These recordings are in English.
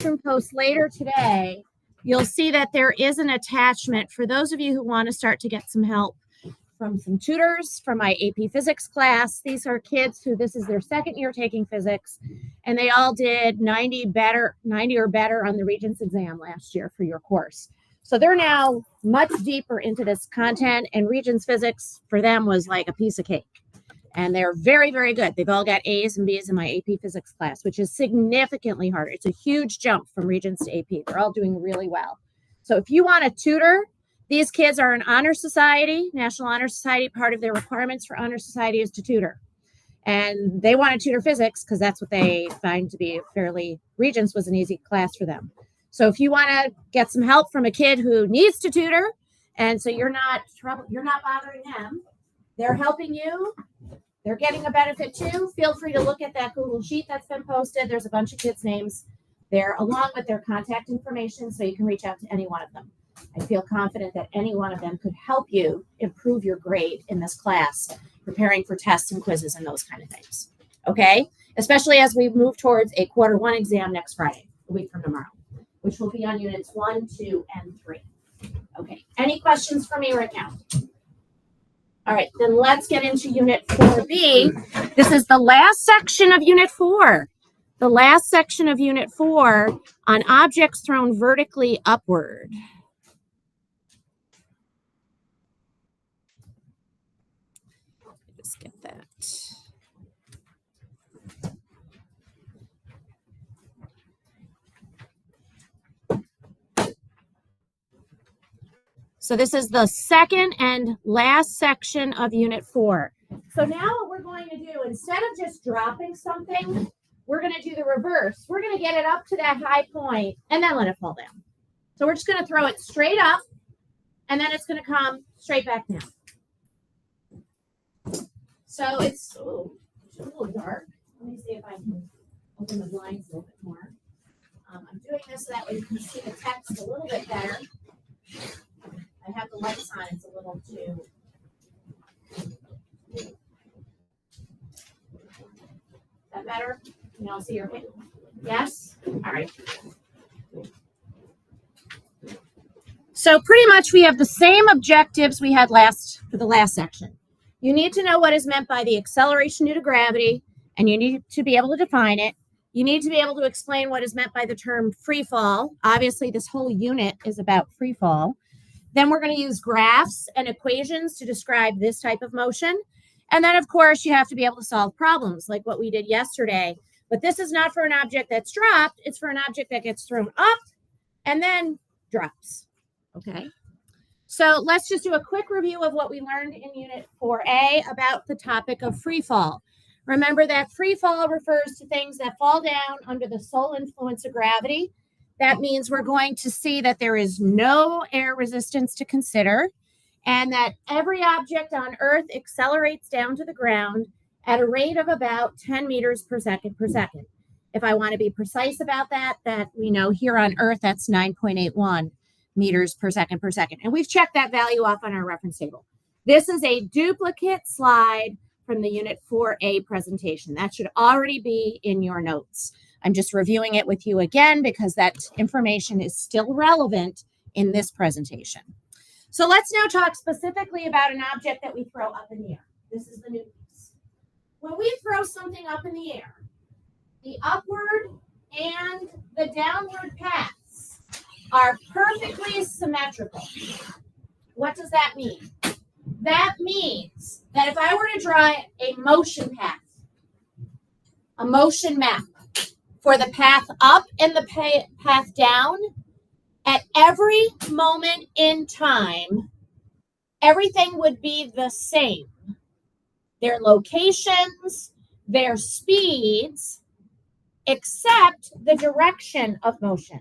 classroom post later today, you'll see that there is an attachment for those of you who want to start to get some help from some tutors from my AP Physics class. These are kids who this is their second year taking physics, and they all did 90 or better on the Regents exam last year for your course. So they're now much deeper into this content, and Regents physics for them was like a piece of cake. And they're very, very good. They've all got A's and B's in my AP Physics class, which is significantly harder. It's a huge jump from Regents to AP. They're all doing really well. So if you want a tutor, these kids are an honor society, National Honor Society. Part of their requirements for honor society is to tutor. And they want to tutor physics because that's what they find to be Regents was an easy class for them. So if you want to get some help from a kid who needs to tutor, and so you're not bothering them, they're helping you, they're getting a benefit too, feel free to look at that Google Sheet that's been posted. There's a bunch of kids' names there along with their contact information, so you can reach out to any one of them. I feel confident that any one of them could help you improve your grade in this class, preparing for tests and quizzes and those kind of things. Okay? Especially as we move towards a quarter one exam next Friday, a week from tomorrow, which will be on units 1, 2, and 3. Okay. Any questions for me right now? All right, then let's get into unit 4B. This is the last section of unit 4. The last section of unit 4 on objects thrown vertically upward. Let's get that. So this is the second and last section of unit 4. So now what we're going to do, instead of just dropping something, we're going to do the reverse. We're going to get it up to that high point and then let it fall down. So we're just going to throw it straight up, and then it's going to come straight back down. So it's a little dark. Let me see if I can open the blinds a little bit more. I'm doing this so that way you can see the text a little bit better. I have the lights on. It's a little too. Is that better? Can y'all see your face? Yes? All right. So pretty much we have the same objectives we had for the last section. You need to know what is meant by the acceleration due to gravity, and you need to be able to define it. You need to be able to explain what is meant by the term free fall. Obviously, this whole unit is about free fall. Then we're going to use graphs and equations to describe this type of motion. And then, of course, you have to be able to solve problems like what we did yesterday. But this is not for an object that's dropped. It's for an object that gets thrown up and then drops. Okay. So let's just do a quick review of what we learned in Unit 4A about the topic of free fall. Remember that free fall refers to things that fall down under the sole influence of gravity. That means we're going to see that there is no air resistance to consider, and that every object on Earth accelerates down to the ground at a rate of about 10 meters per second per second. If I want to be precise about that we know here on Earth, that's 9.81 meters per second per second. And we've checked that value off on our reference table. This is a duplicate slide from the Unit 4A presentation. That should already be in your notes. I'm just reviewing it with you again because that information is still relevant in this presentation. So let's now talk specifically about an object that we throw up in the air. This is the new piece. When we throw something up in the air, the upward and the downward paths are perfectly symmetrical. What does that mean? That means that if I were to draw a motion path, a motion map for the path up and the path down, at every moment in time, everything would be the same. Their locations, their speeds, except the direction of motion.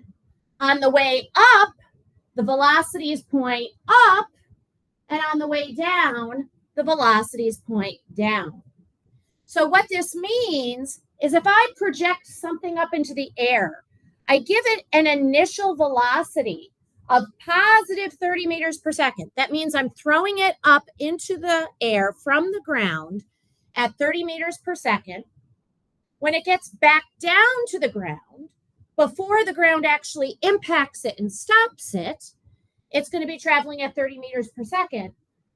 On the way up, the velocities point up, and on the way down, the velocities point down. So what this means is if I project something up into the air, I give it an initial velocity of positive 30 meters per second. That means I'm throwing it up into the air from the ground at 30 meters per second. When it gets back down to the ground, before the ground actually impacts it and stops it, it's going to be traveling at 30 meters per second,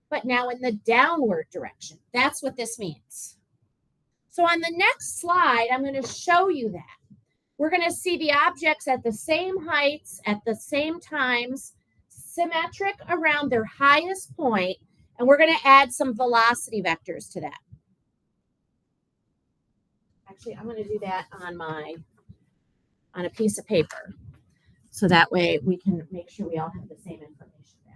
but now in the downward direction. That's what this means. So on the next slide, I'm going to show you that. We're going to see the objects at the same heights, at the same times, symmetric around their highest point, and we're going to add some velocity vectors to that. Actually, I'm going to do that on a piece of paper, so that way we can make sure we all have the same information down.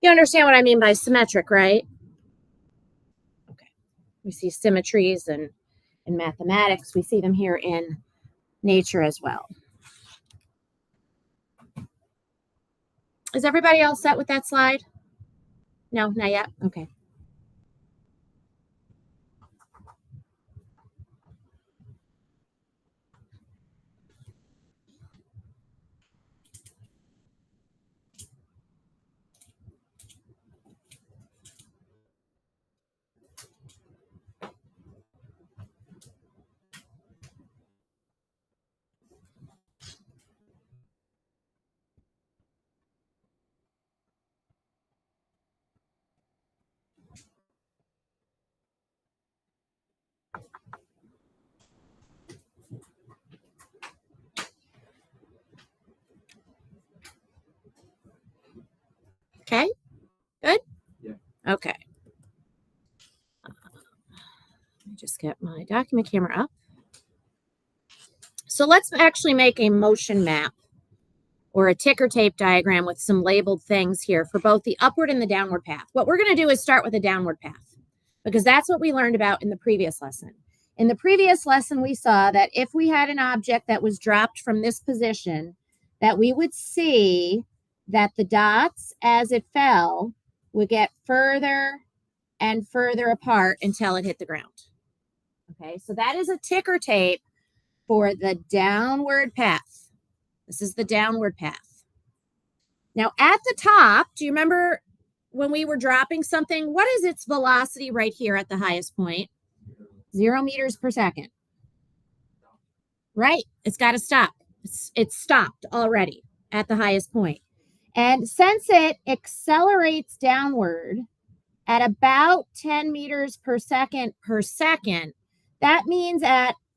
You understand what I mean by symmetric, right? Okay. We see symmetries in mathematics. We see them here in nature as well. Is everybody all set with that slide? No, not yet? Okay. Okay, good? Yeah. Okay. Let me just get my document camera up. So let's actually make a motion map or a ticker tape diagram with some labeled things here for both the upward and the downward path. What we're going to do is start with the downward path because that's what we learned about in the previous lesson. In the previous lesson, we saw that if we had an object that was dropped from this position, that we would see that the dots as it fell would get further and further apart until it hit the ground. Okay, so that is a ticker tape for the downward path. This is the downward path. Now at the top, do you remember when we were dropping something? What is its velocity right here at the highest point? 0 meters per second. Right, it's got to stop. It's stopped already at the highest point. And since it accelerates downward at about 10 meters per second, that means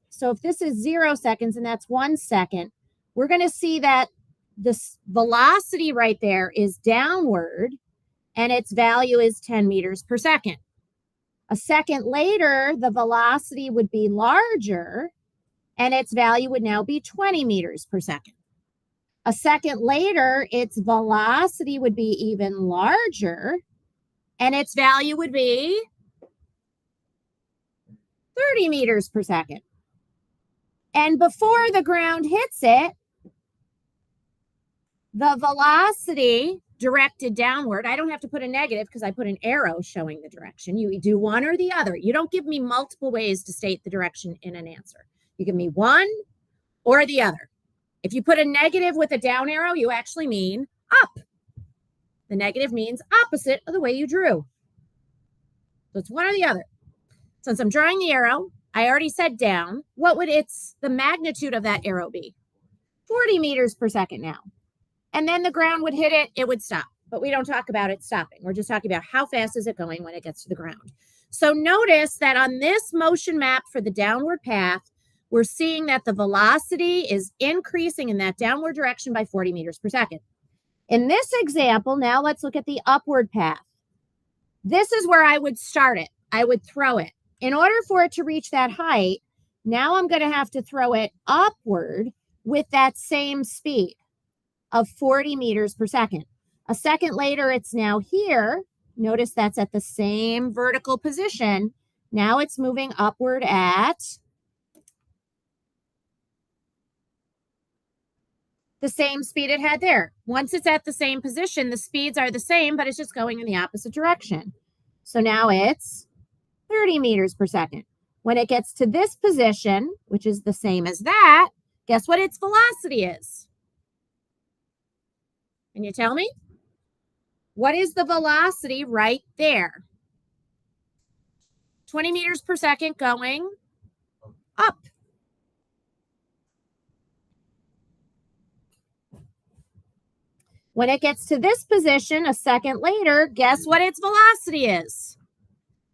so if this is 0 seconds and that's 1 second, we're going to see that this velocity right there is downward and its value is 10 meters per second. A second later, the velocity would be larger and its value would now be 20 meters per second. A second later, its velocity would be even larger and its value would be 30 meters per second. And before the ground hits it, the velocity directed downward, I don't have to put a negative because I put an arrow showing the direction. You do one or the other. You don't give me multiple ways to state the direction in an answer. You give me one or the other. If you put a negative with a down arrow, you actually mean up. The negative means opposite of the way you drew. So it's one or the other. Since I'm drawing the arrow, I already said down. What would the magnitude of that arrow be? 40 meters per second now. And then the ground would hit it, it would stop. But we don't talk about it stopping. We're just talking about how fast is it going when it gets to the ground. So notice that on this motion map for the downward path, we're seeing that the velocity is increasing in that downward direction by 40 meters per second. In this example, now let's look at the upward path. This is where I would start it. I would throw it. In order for it to reach that height, Now I'm going to have to throw it upward with that same speed of 40 meters per second. A second later, it's now here. Notice that's at the same vertical position. Now it's moving upward at the same speed it had there. Once it's at the same position, the speeds are the same, but it's just going in the opposite direction. So now it's 30 meters per second. When it gets to this position, which is the same as that, guess what its velocity is? Can you tell me? What is the velocity right there? 20 meters per second going up. When it gets to this position a second later, guess what its velocity is?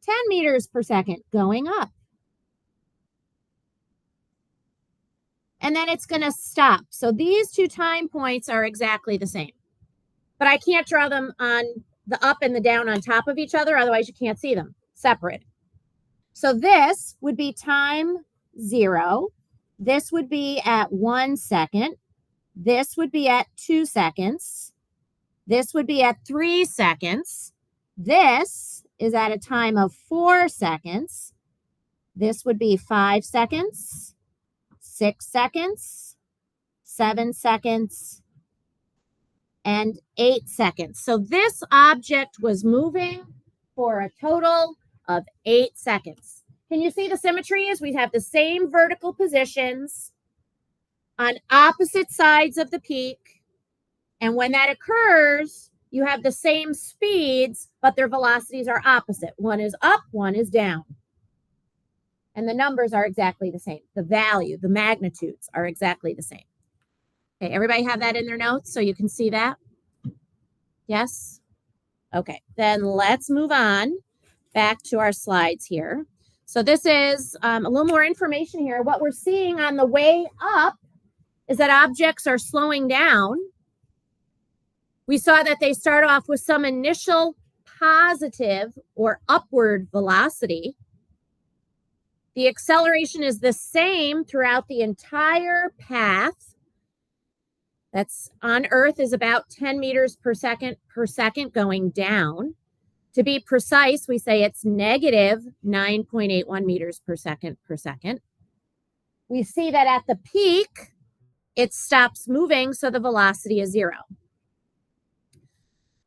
10 meters per second going up. And then it's going to stop. So these two time points are exactly the same. But I can't draw them on the up and the down on top of each other. Otherwise, you can't see them separate. So this would be time 0. This would be at 1 second. This would be at 2 seconds. This would be at 3 seconds. This is at a time of 4 seconds. This would be 5 seconds, 6 seconds, 7 seconds, and 8 seconds. So this object was moving for a total of 8 seconds. Can you see the symmetry is we have the same vertical positions on opposite sides of the peak. And when that occurs, you have the same speeds, but their velocities are opposite. One is up, one is down. And the numbers are exactly the same. The value, the magnitudes are exactly the same. Okay, everybody have that in their notes so you can see that? Yes? Okay, then let's move on back to our slides here. So this is a little more information here. What we're seeing on the way up is that objects are slowing down. We saw that they start off with some initial positive or upward velocity. The acceleration is the same throughout the entire path. That's on Earth is about 10 meters per second going down. To be precise, we say it's negative 9.81 meters per second. We see that at the peak, it stops moving, so the velocity is 0.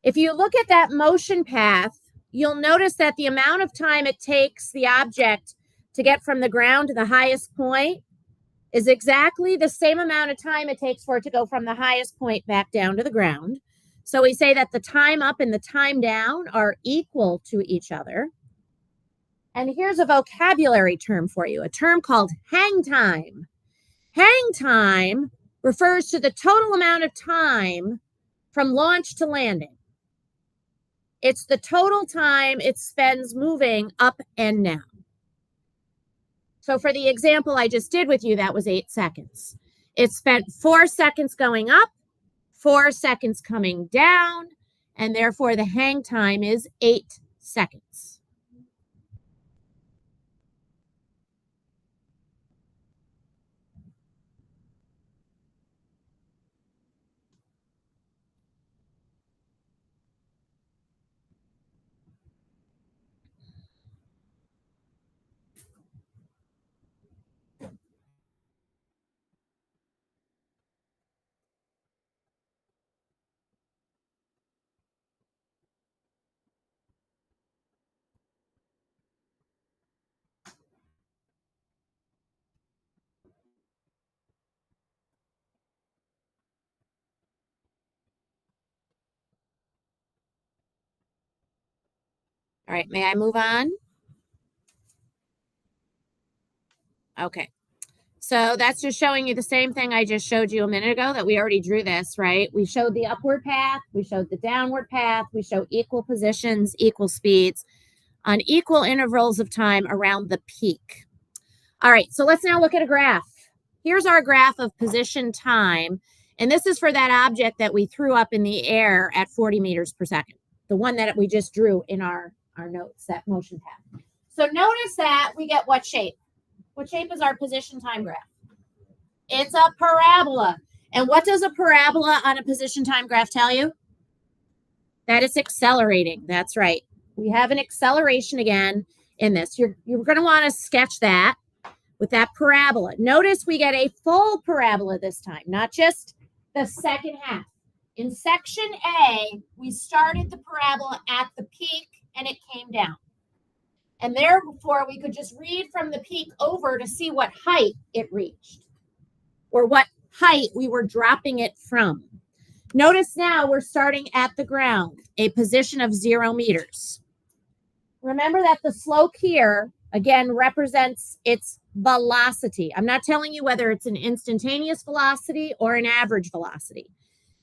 If you look at that motion path, you'll notice that the amount of time it takes the object to get from the ground to the highest point is exactly the same amount of time it takes for it to go from the highest point back down to the ground. So we say that the time up and the time down are equal to each other. And here's a vocabulary term for you, a term called hang time. Hang time refers to the total amount of time from launch to landing. It's the total time it spends moving up and down. So for the example I just did with you, that was 8 seconds. It spent 4 seconds going up, 4 seconds coming down, and therefore the hang time is 8 seconds. All right, may I move on? Okay, so that's just showing you the same thing I just showed you a minute ago that we already drew this, right? We showed the upward path, we showed the downward path, we show equal positions, equal speeds on equal intervals of time around the peak. All right, so let's now look at a graph. Here's our graph of position time, and this is for that object that we threw up in the air at 40 meters per second, the one that we just drew in our notes, that motion path. So notice that we get what shape? What shape is our position time graph? It's a parabola. And what does a parabola on a position time graph tell you? That it's accelerating. That's right. We have an acceleration again in this. You're going to want to sketch that with that parabola. Notice we get a full parabola this time, not just the second half. In section A, we started the parabola at the peak and it came down. And therefore, we could just read from the peak over to see what height it reached or what height we were dropping it from. Notice now we're starting at the ground, a position of 0 meters. Remember that the slope here, again, represents its velocity. I'm not telling you whether it's an instantaneous velocity or an average velocity.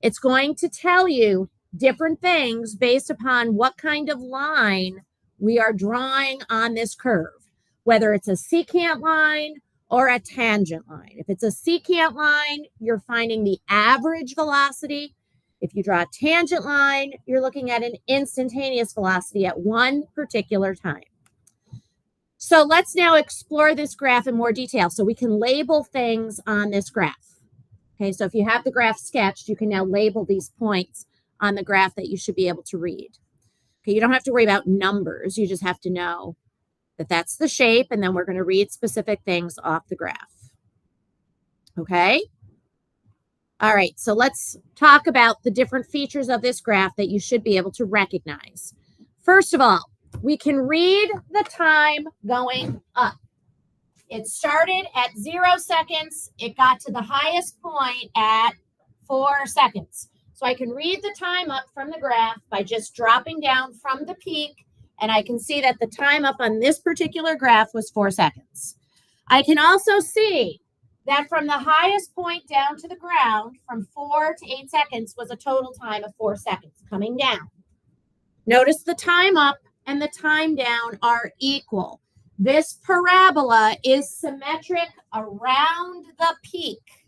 It's going to tell you different things based upon what kind of line we are drawing on this curve, whether it's a secant line or a tangent line. If it's a secant line, you're finding the average velocity. If you draw a tangent line, you're looking at an instantaneous velocity at one particular time. So let's now explore this graph in more detail so we can label things on this graph. Okay, so if you have the graph sketched, you can now label these points on the graph that you should be able to read. Okay, you don't have to worry about numbers. You just have to know that that's the shape, and then we're going to read specific things off the graph. Okay? All right, so let's talk about the different features of this graph that you should be able to recognize. First of all, we can read the time going up. It started at 0 seconds. It got to the highest point at 4 seconds. So I can read the time up from the graph by just dropping down from the peak, and I can see that the time up on this particular graph was 4 seconds. I can also see that from the highest point down to the ground, from 4 to 8 seconds, was a total time of 4 seconds coming down. Notice the time up and the time down are equal. This parabola is symmetric around the peak.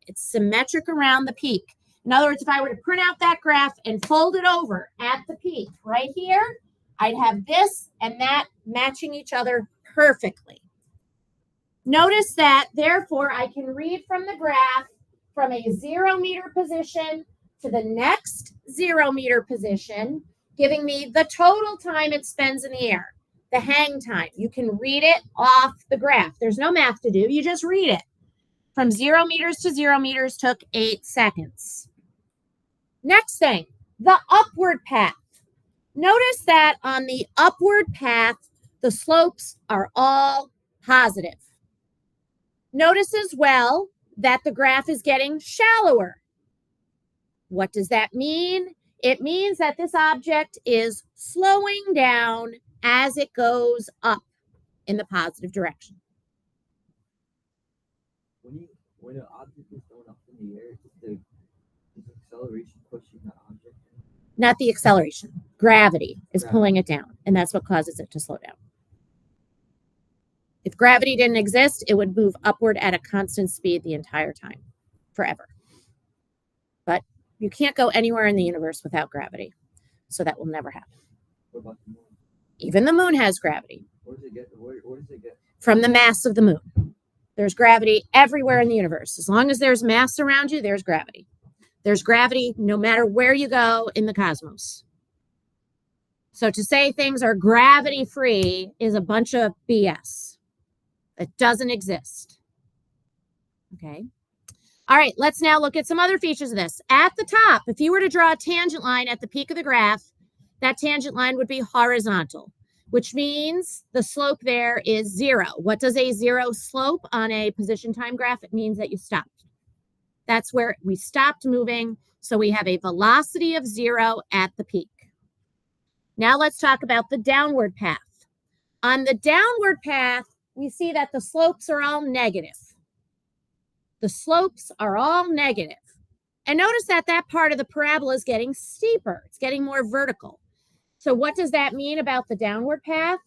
It's symmetric around the peak. In other words, if I were to print out that graph and fold it over at the peak right here, I'd have this and that matching each other perfectly. Notice that, therefore, I can read from the graph from a 0 meter position to the next 0 meter position, giving me the total time it spends in the air, the hang time. You can read it off the graph. There's no math to do. You just read it. From 0 meters to 0 meters took 8 seconds. Next thing, the upward path. Notice that on the upward path, the slopes are all positive. Notice as well that the graph is getting shallower. What does that mean? It means that this object is slowing down as it goes up in the positive direction. When an object is going up in the air, is the acceleration pushing the object? Not the acceleration. Gravity is pulling it down, and that's what causes it to slow down. If gravity didn't exist, it would move upward at a constant speed the entire time, forever. But you can't go anywhere in the universe without gravity, so that will never happen. What about the moon? Even the moon has gravity. Where does it get? From the mass of the moon. There's gravity everywhere in the universe. As long as there's mass around you, there's gravity. There's gravity no matter where you go in the cosmos. So to say things are gravity-free is a bunch of BS. It doesn't exist. Okay. All right, let's now look at some other features of this. At the top, if you were to draw a tangent line at the peak of the graph, that tangent line would be horizontal, which means the slope there is 0. What does a 0 slope on a position time graph? It means that you stopped. That's where we stopped moving. So we have a velocity of 0 at the peak. Now let's talk about the downward path. On the downward path, we see that the slopes are all negative. The slopes are all negative. And notice that that part of the parabola is getting steeper. It's getting more vertical. So what does that mean about the downward path?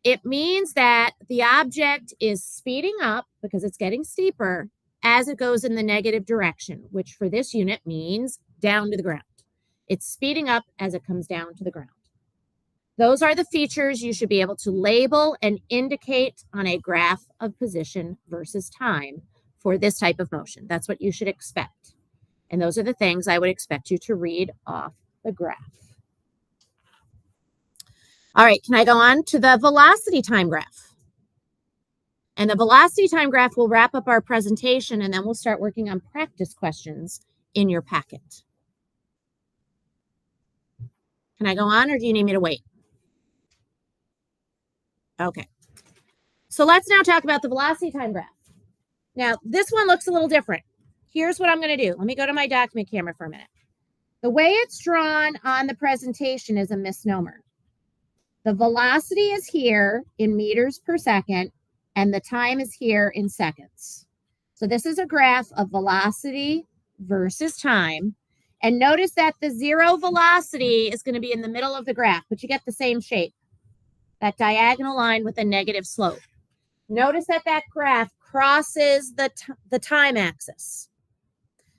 It means that the object is speeding up because it's getting steeper as it goes in the negative direction, which for this unit means down to the ground. It's speeding up as it comes down to the ground. Those are the features you should be able to label and indicate on a graph of position versus time for this type of motion. That's what you should expect. And those are the things I would expect you to read off the graph. All right, can I go on to the velocity time graph? And the velocity time graph will wrap up our presentation, and then we'll start working on practice questions in your packet. Can I go on, or do you need me to wait? Okay. So let's now talk about the velocity time graph. Now, this one looks a little different. Here's what I'm going to do. Let me go to my document camera for a minute. The way it's drawn on the presentation is a misnomer. The velocity is here in meters per second, and the time is here in seconds. So this is a graph of velocity versus time. And notice that the zero velocity is going to be in the middle of the graph, but you get the same shape, that diagonal line with a negative slope. Notice that that graph crosses the time axis,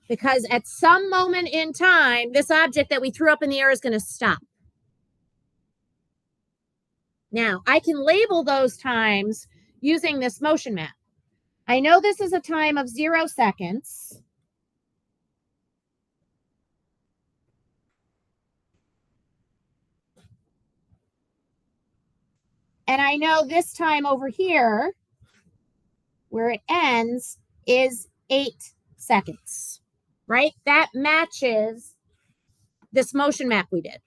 because at some moment in time, this object that we threw up in the air is going to stop. Now, I can label those times using this motion map. I know this is a time of 0 seconds. And I know this time over here, where it ends, is 8 seconds, right? That matches this motion map we did.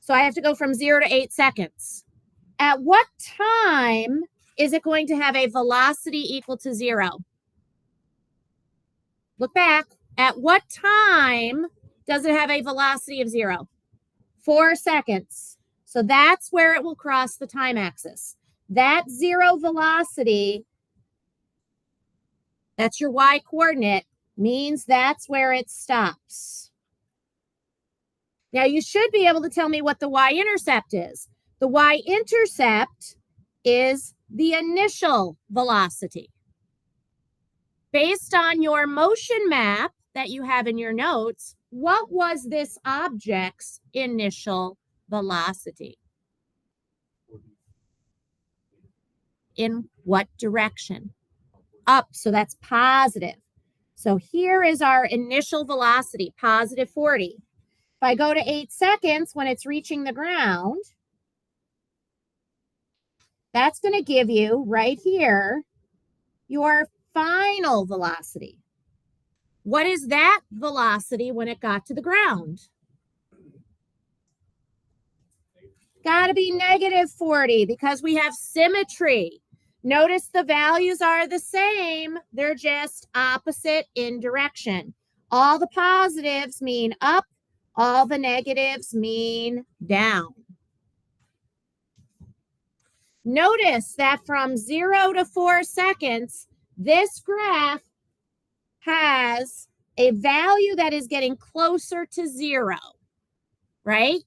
So I have to go from 0 to 8 seconds. At what time is it going to have a velocity equal to 0? Look back. At what time does it have a velocity of 0? 4 seconds. So that's where it will cross the time axis. That 0 velocity, that's your y coordinate, means that's where it stops. Now you should be able to tell me what the y-intercept is. The y-intercept is the initial velocity. Based on your motion map that you have in your notes, what was this object's initial velocity? In what direction? Up, so that's positive. So here is our initial velocity, positive 40. If I go to 8 seconds when it's reaching the ground, that's going to give you right here your final velocity. What is that velocity when it got to the ground? Got to be negative 40 because we have symmetry. Notice the values are the same. They're just opposite in direction. All the positives mean up. All the negatives mean down. Notice that from 0 to 4 seconds, this graph has a value that is getting closer to 0, right?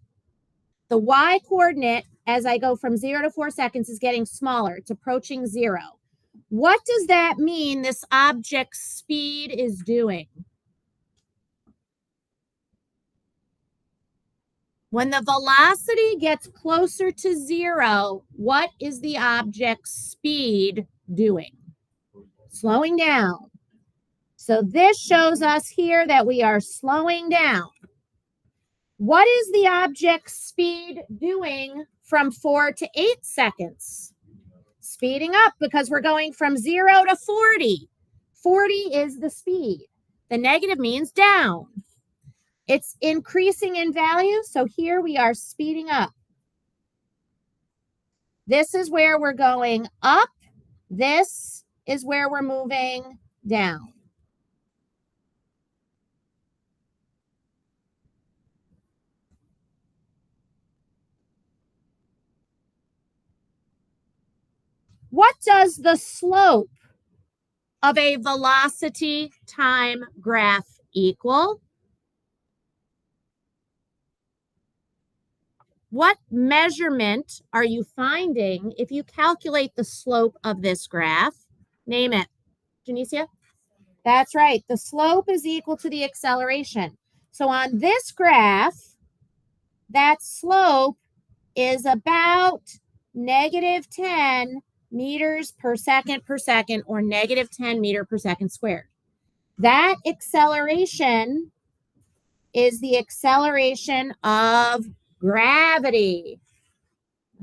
The y coordinate as I go from 0 to 4 seconds is getting smaller. It's approaching 0. What does that mean this object's speed is doing? When the velocity gets closer to 0, what is the object's speed doing? Slowing down. So this shows us here that we are slowing down. What is the object's speed doing from 4 to 8 seconds? Speeding up because we're going from 0 to 40. 40 is the speed. The negative means down. It's increasing in value, so here we are speeding up. This is where we're going up. This is where we're moving down. What does the slope of a velocity time graph equal? What measurement are you finding if you calculate the slope of this graph? Name it. Janicia? That's right. The slope is equal to the acceleration. So on this graph, that slope is about negative 10 meters per second, or negative 10 meter per second squared. That acceleration is the acceleration of gravity.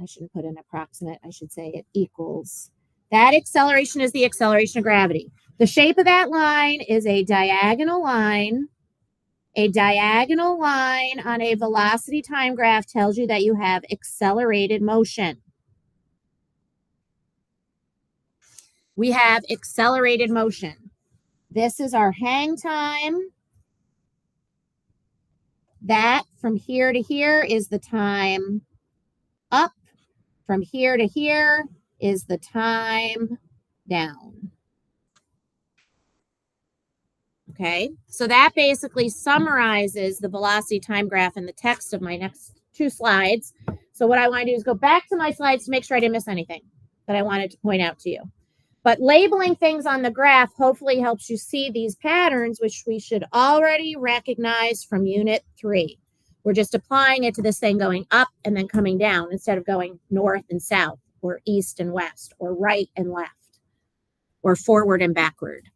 I shouldn't put an approximate. I should say it equals. That acceleration is the acceleration of gravity. The shape of that line is a diagonal line. A diagonal line on a velocity time graph tells you that you have accelerated motion. We have accelerated motion. This is our hang time. That from here to here is the time up. From here to here is the time down. Okay, so that basically summarizes the velocity time graph in the text of my next 2 slides. So what I want to do is go back to my slides to make sure I didn't miss anything that I wanted to point out to you. But labeling things on the graph hopefully helps you see these patterns, which we should already recognize from Unit 3. We're just applying it to this thing going up and then coming down instead of going north and south or east and west or right and left or forward and backward.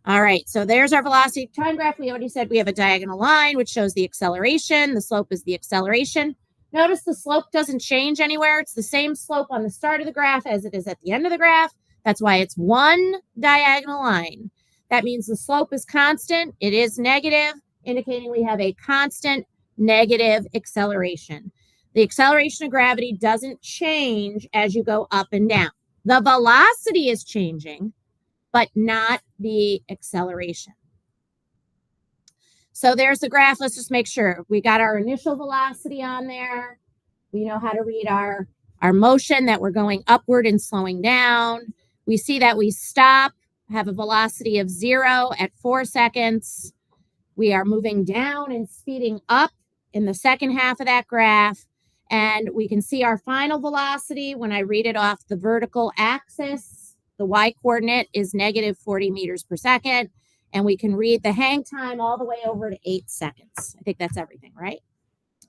All right, so there's our velocity time graph. We already said we have a diagonal line, which shows the acceleration. The slope is the acceleration. Notice the slope doesn't change anywhere. It's the same slope on the start of the graph as it is at the end of the graph. That's why it's one diagonal line. That means the slope is constant. It is negative, indicating we have a constant negative acceleration. The acceleration of gravity doesn't change as you go up and down. The velocity is changing, but not the acceleration. So there's the graph. Let's just make sure we got our initial velocity on there. We know how to read our motion, that we're going upward and slowing down. We see that we stop, have a velocity of 0 at 4 seconds. We are moving down and speeding up in the second half of that graph. And we can see our final velocity when I read it off the vertical axis. The y coordinate is negative 40 meters per second. And we can read the hang time all the way over to 8 seconds. I think that's everything, right?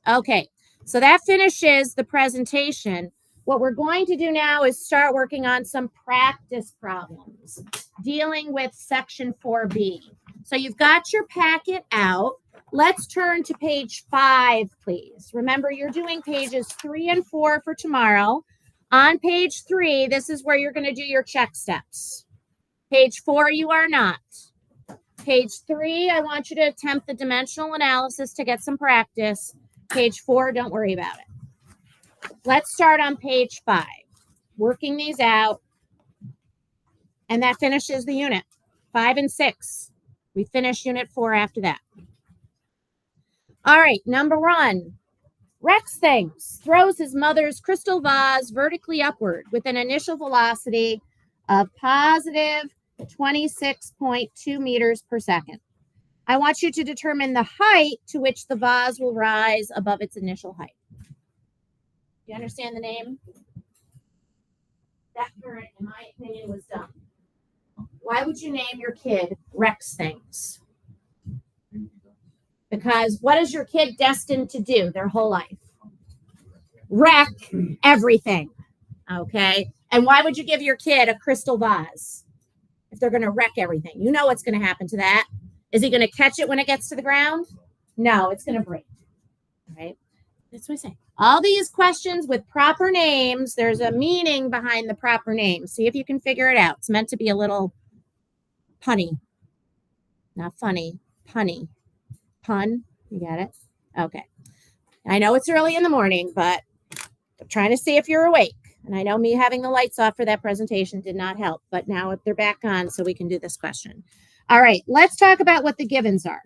Okay, so that finishes the presentation. What we're going to do now is start working on some practice problems dealing with section 4B. So you've got your packet out. Let's turn to page 5, please. Remember, you're doing pages 3 and 4 for tomorrow. On page 3, this is where you're going to do your check steps. Page 4, you are not. Page 3, I want you to attempt the dimensional analysis to get some practice. Page 4, don't worry about it. Let's start on page 5, working these out. And that finishes the unit. 5 and 6. We finish unit 4 after that. All right, number 1. Rex thinks, throws his mother's crystal vase vertically upward with an initial velocity of positive 26.2 meters per second. I want you to determine the height to which the vase will rise above its initial height. You understand the name? That parent, in my opinion, was dumb. Why would you name your kid Rex Things? Because what is your kid destined to do their whole life? Wreck everything. Okay? And why would you give your kid a crystal vase if they're going to wreck everything? You know what's going to happen to that. Is he going to catch it when it gets to the ground? No, it's going to break. All right? That's what I say. All these questions with proper names, there's a meaning behind the proper name. See if you can figure it out. It's meant to be a little punny. Not funny, punny. Pun, you get it? Okay. I know it's early in the morning, but I'm trying to see if you're awake. And I know me having the lights off for that presentation did not help, but now they're back on so we can do this question. All right, let's talk about what the givens are.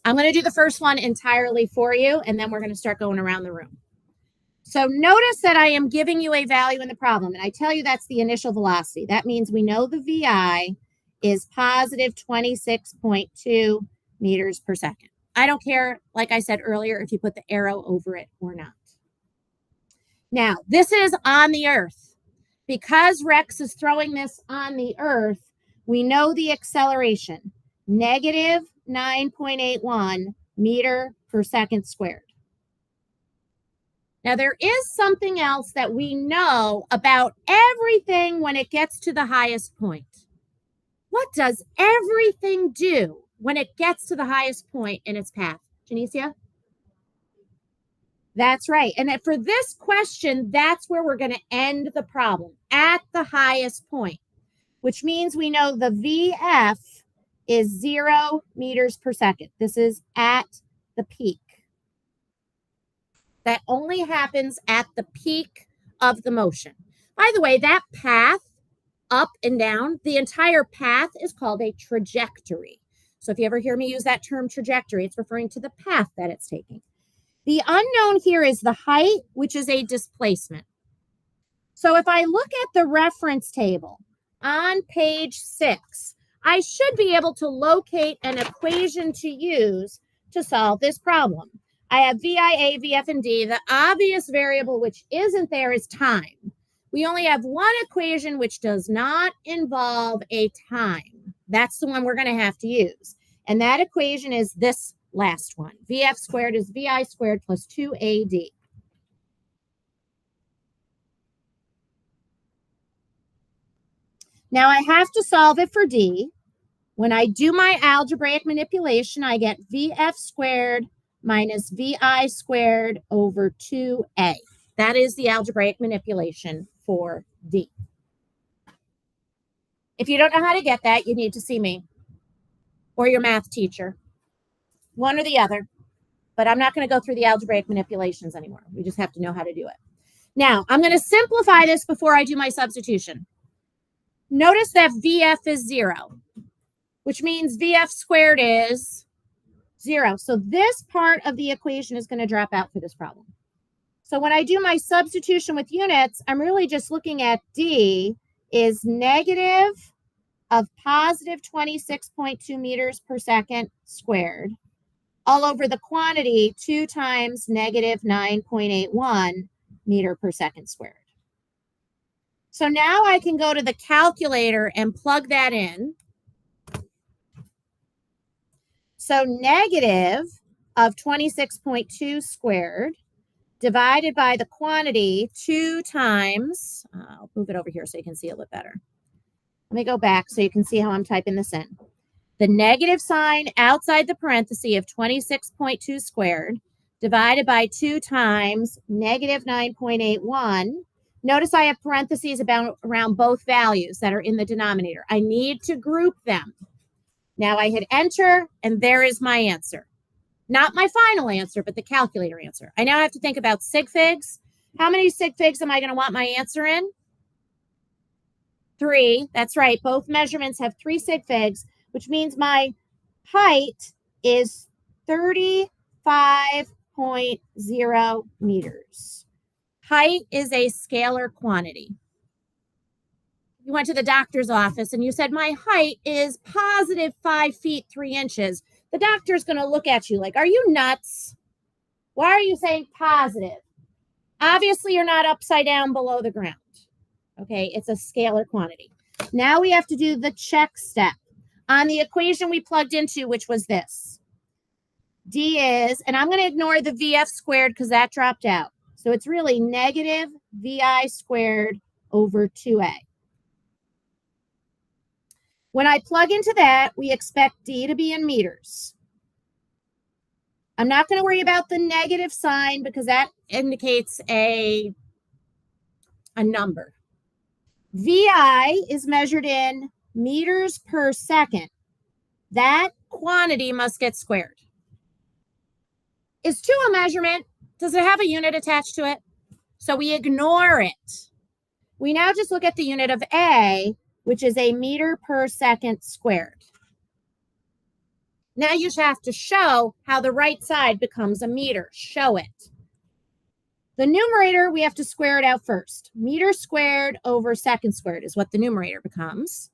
I'm going to do the first one entirely for you, and then we're going to start going around the room. So notice that I am giving you a value in the problem, and I tell you that's the initial velocity. That means we know the VI is positive 26.2 meters per second. I don't care, like I said earlier, if you put the arrow over it or not. Now, this is on the Earth. Because Rex is throwing this on the Earth, we know the acceleration, negative 9.81 meter per second squared. Now, there is something else that we know about everything when it gets to the highest point. What does everything do when it gets to the highest point in its path? Janicia? That's right. And for this question, that's where we're going to end the problem, at the highest point, which means we know the VF is 0 meters per second. This is at the peak. That only happens at the peak of the motion. By the way, that path up and down, the entire path is called a trajectory. So if you ever hear me use that term trajectory, it's referring to the path that it's taking. The unknown here is the height, which is a displacement. So if I look at the reference table on page 6, I should be able to locate an equation to use to solve this problem. I have VIA, VF, and D. The obvious variable which isn't there is time. We only have one equation which does not involve a time. That's the one we're going to have to use. And that equation is this last one. VF squared is VI squared plus 2AD. Now I have to solve it for D. When I do my algebraic manipulation, I get VF squared minus VI squared over 2A. That is the algebraic manipulation for D. If you don't know how to get that, you need to see me or your math teacher, one or the other. But I'm not going to go through the algebraic manipulations anymore. We just have to know how to do it. Now, I'm going to simplify this before I do my substitution. Notice that VF is 0, which means VF squared is 0. So this part of the equation is going to drop out for this problem. So when I do my substitution with units, I'm really just looking at D is negative of positive 26.2 meters per second squared all over the quantity 2 times negative 9.81 meter per second squared. So now I can go to the calculator and plug that in. So negative of 26.2 squared divided by the quantity 2 times, I'll move it over here so you can see a little bit better. Let me go back so you can see how I'm typing this in. The negative sign outside the parenthesis of 26.2 squared divided by 2 times negative 9.81. Notice I have parentheses around both values that are in the denominator. I need to group them. Now I hit enter, and there is my answer. Not my final answer, but the calculator answer. I now have to think about sig figs. How many sig figs am I going to want my answer in? 3. That's right. Both measurements have 3 sig figs, which means my height is 35.0 meters. Height is a scalar quantity. You went to the doctor's office and you said, my height is positive 5 feet 3 inches. The doctor's going to look at you like, are you nuts? Why are you saying positive? Obviously, you're not upside down below the ground. Okay, it's a scalar quantity. Now we have to do the check step on the equation we plugged into, which was this. D is, and I'm going to ignore the VF squared because that dropped out. So it's really negative VI squared over 2A. When I plug into that, we expect D to be in meters. I'm not going to worry about the negative sign because that indicates a number. VI is measured in meters per second. That quantity must get squared. Is 2 a measurement? Does it have a unit attached to it? So we ignore it. We now just look at the unit of A, which is a meter per second squared. Now you have to show how the right side becomes a meter. Show it. The numerator, we have to square it out first. Meter squared over second squared is what the numerator becomes.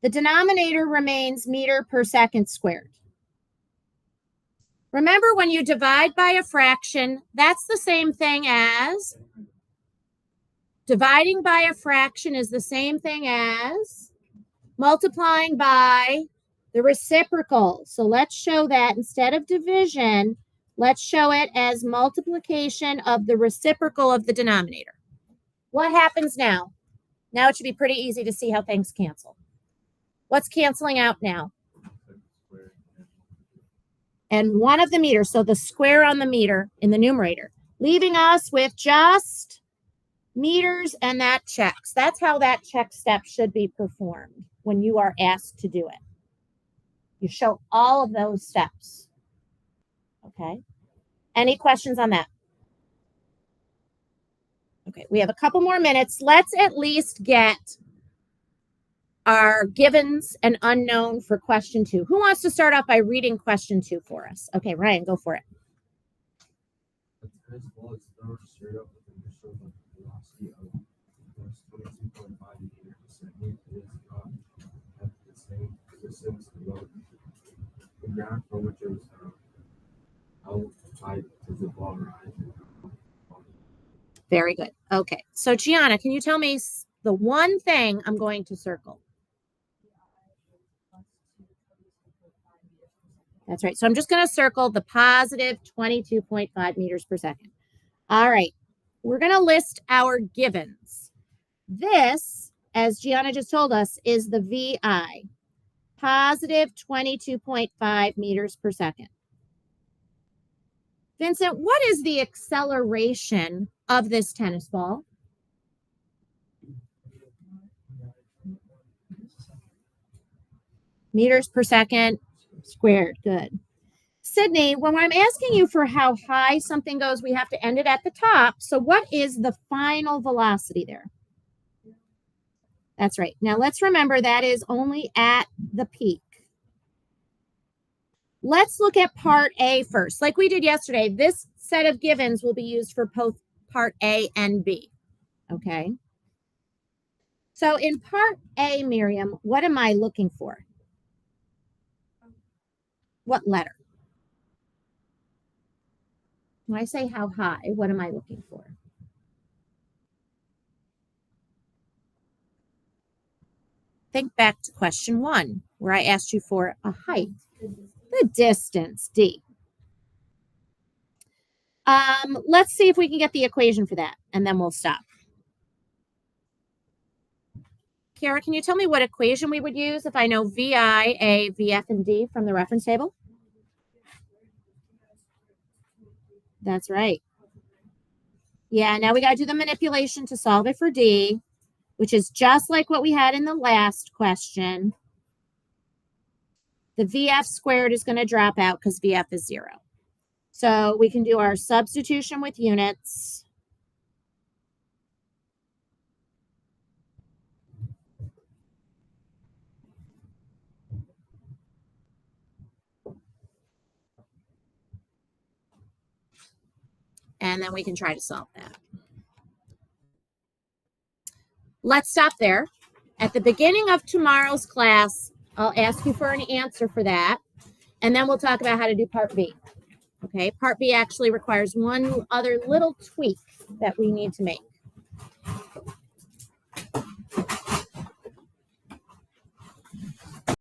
The denominator remains meter per second squared. Remember, when you divide by a fraction, that's the same thing as dividing by a fraction is the same thing as multiplying by the reciprocal. So let's show that instead of division, Let's show it as multiplication of the reciprocal of the denominator. What happens now? Now it should be pretty easy to see how things cancel. What's canceling out now? And one of the meters, so the square on the meter in the numerator, leaving us with just meters and that checks. That's how that check step should be performed when you are asked to do it. You show all of those steps. Okay. Any questions on that? Okay, we have a couple more minutes. Let's at least get our givens and unknown for question 2. Who wants to start off by reading question 2 for us? Okay, Ryan, go for it. The tennis ball is thrown straight up with an initial velocity of plus 22.5 meters per second. It is not at the same distance below the ground from which it was thrown. How high does the ball rise? Very good. Okay, so Gianna, can you tell me the one thing I'm going to circle? That's right. So I'm just going to circle the positive 22.5 meters per second. All right. We're going to list our givens. This, as Gianna just told us, is the VI, positive 22.5 meters per second. Vincent, what is the acceleration of this tennis ball? Meters per second squared. Good. Sydney, when I'm asking you for how high something goes, we have to end it at the top. So what is the final velocity there? That's right. Now let's remember that is only at the peak. Let's look at part A first. Like we did yesterday, this set of givens will be used for both part A and B. Okay. So in part A, Miriam, what am I looking for? What letter? When I say how high, what am I looking for? Think back to question 1, where I asked you for a height. The distance, D. Let's see if we can get the equation for that, and then we'll stop. Kara, can you tell me what equation we would use if I know VI, A, VF, and D from the reference table? That's right. Yeah, now we got to do the manipulation to solve it for D, which is just like what we had in the last question. The VF squared is going to drop out because VF is 0. So we can do our substitution with units. And then we can try to solve that. Let's stop there. At the beginning of tomorrow's class, I'll ask you for an answer for that. And then we'll talk about how to do part B. Okay, part B actually requires one other little tweak that we need to make.